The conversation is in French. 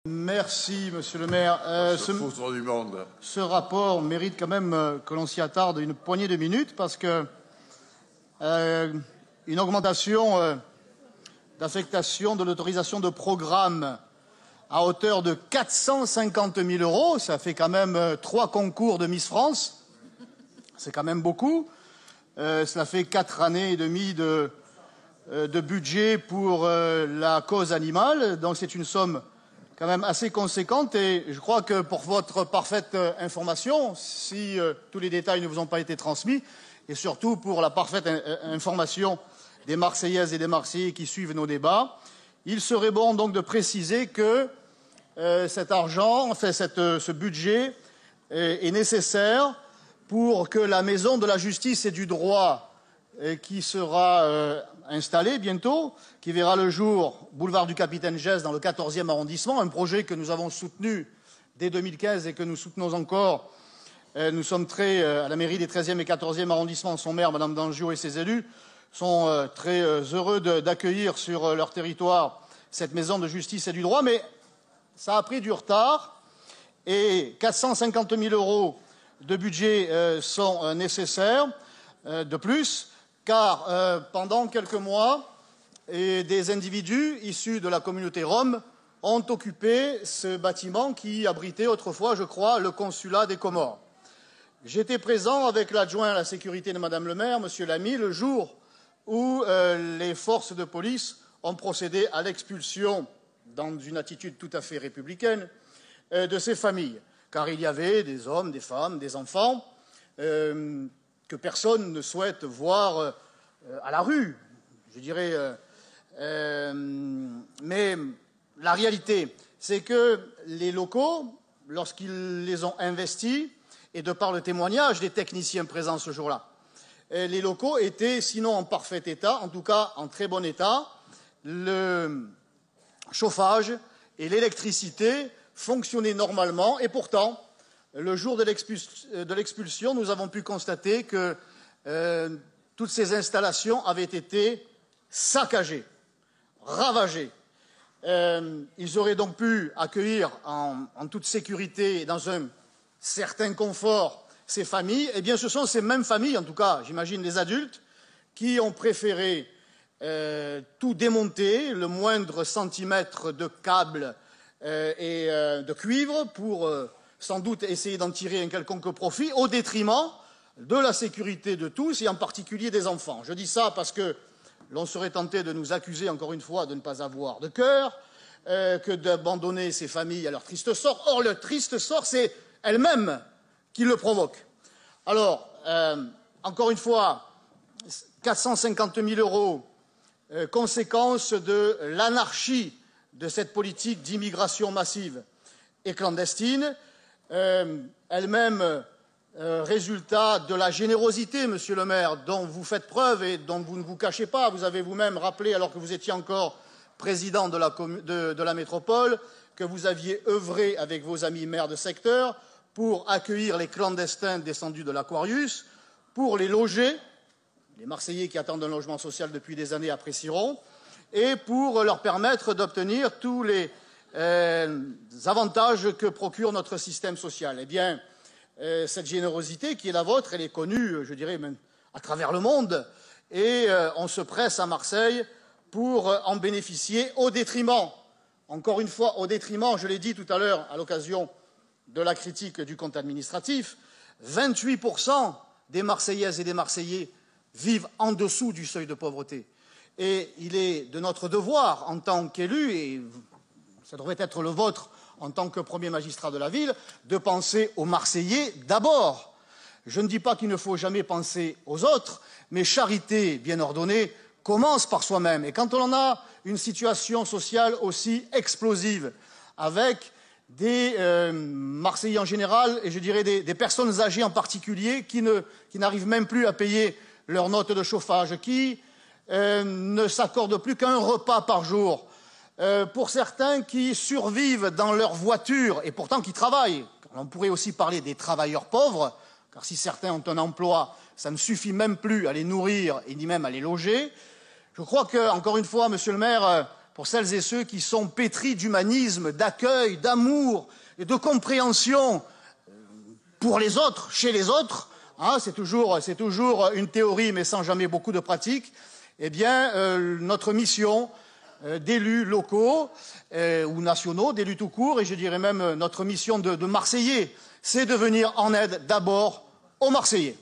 Merci, monsieur le maire. Ce rapport mérite quand même que l'on s'y attarde une poignée de minutes parce que une augmentation d'affectation de l'autorisation de programme à hauteur de 450 000 €, ça fait quand même 3 concours de Miss France, c'est quand même beaucoup. Cela fait 4 années et demie de budget pour la cause animale, donc c'est une somme quand même assez conséquente et je crois que pour votre parfaite information, si tous les détails ne vous ont pas été transmis, et surtout pour la parfaite information des Marseillaises et des Marseillais qui suivent nos débats, il serait bon donc de préciser que cet argent, enfin ce budget est nécessaire pour que la maison de la justice et du droit qui sera installée bientôt, qui verra le jour boulevard du Capitaine Gesse dans le 14e arrondissement, un projet que nous avons soutenu dès 2015 et que nous soutenons encore. Nous sommes à la mairie des 13e et 14e arrondissements, son maire, Madame Dangiot, et ses élus sont très heureux d'accueillir sur leur territoire cette maison de justice et du droit, mais ça a pris du retard et 450 000 € de budget sont nécessaires de plus, car pendant quelques mois, des individus issus de la communauté rom ont occupé ce bâtiment qui abritait autrefois, je crois, le consulat des Comores. J'étais présent avec l'adjoint à la sécurité de Madame le maire, Monsieur Lamy, le jour où les forces de police ont procédé à l'expulsion, dans une attitude tout à fait républicaine, de ces familles, car il y avait des hommes, des femmes, des enfants que personne ne souhaite voir à la rue, je dirais. Mais la réalité, c'est que les locaux, lorsqu'ils les ont investis, et de par le témoignage des techniciens présents ce jour-là, les locaux étaient, sinon en parfait état, en tout cas en très bon état. Le chauffage et l'électricité fonctionnaient normalement, et pourtant, le jour de l'expulsion, nous avons pu constater que toutes ces installations avaient été saccagées, ravagées. Ils auraient donc pu accueillir en toute sécurité et dans un certain confort ces familles. Eh bien, ce sont ces mêmes familles, en tout cas, j'imagine les adultes, qui ont préféré tout démonter, le moindre centimètre de câble et de cuivre pour sans doute essayer d'en tirer un quelconque profit, au détriment de la sécurité de tous, et en particulier des enfants. Je dis ça parce que l'on serait tenté de nous accuser, encore une fois, de ne pas avoir de cœur, que d'abandonner ces familles à leur triste sort. Or, le triste sort, c'est elles-mêmes qui le provoquent. Alors, encore une fois, 450 000 €, conséquence de l'anarchie de cette politique d'immigration massive et clandestine, elle-même résultat de la générosité, monsieur le maire, dont vous faites preuve et dont vous ne vous cachez pas. Vous avez vous-même rappelé, alors que vous étiez encore président de la métropole, que vous aviez œuvré avec vos amis maires de secteur pour accueillir les clandestins descendus de l'Aquarius, pour les loger, les Marseillais qui attendent un logement social depuis des années apprécieront, et pour leur permettre d'obtenir tous les avantages que procure notre système social. Eh bien, cette générosité qui est la vôtre, elle est connue, je dirais, même à travers le monde, et on se presse à Marseille pour en bénéficier au détriment, encore une fois, au détriment, je l'ai dit tout à l'heure à l'occasion de la critique du compte administratif, 28% des Marseillaises et des Marseillais vivent en dessous du seuil de pauvreté. Et il est de notre devoir, en tant qu'élus, et ça devrait être le vôtre en tant que premier magistrat de la ville, de penser aux Marseillais d'abord. Je ne dis pas qu'il ne faut jamais penser aux autres, mais charité bien ordonnée commence par soi-même. Et quand on a une situation sociale aussi explosive, avec des Marseillais en général, et je dirais des personnes âgées en particulier, qui n'arrivent même plus à payer leur note de chauffage, qui ne s'accordent plus qu'un repas par jour, pour certains qui survivent dans leur voiture et pourtant qui travaillent. On pourrait aussi parler des travailleurs pauvres, car si certains ont un emploi, ça ne suffit même plus à les nourrir et ni même à les loger. Je crois que, encore une fois, monsieur le maire, pour celles et ceux qui sont pétris d'humanisme, d'accueil, d'amour et de compréhension pour les autres, chez les autres, hein, c'est toujours une théorie mais sans jamais beaucoup de pratique, eh bien notre mission d'élus locaux ou nationaux, d'élus tout court, et je dirais même notre mission de Marseillais, c'est de venir en aide d'abord aux Marseillais.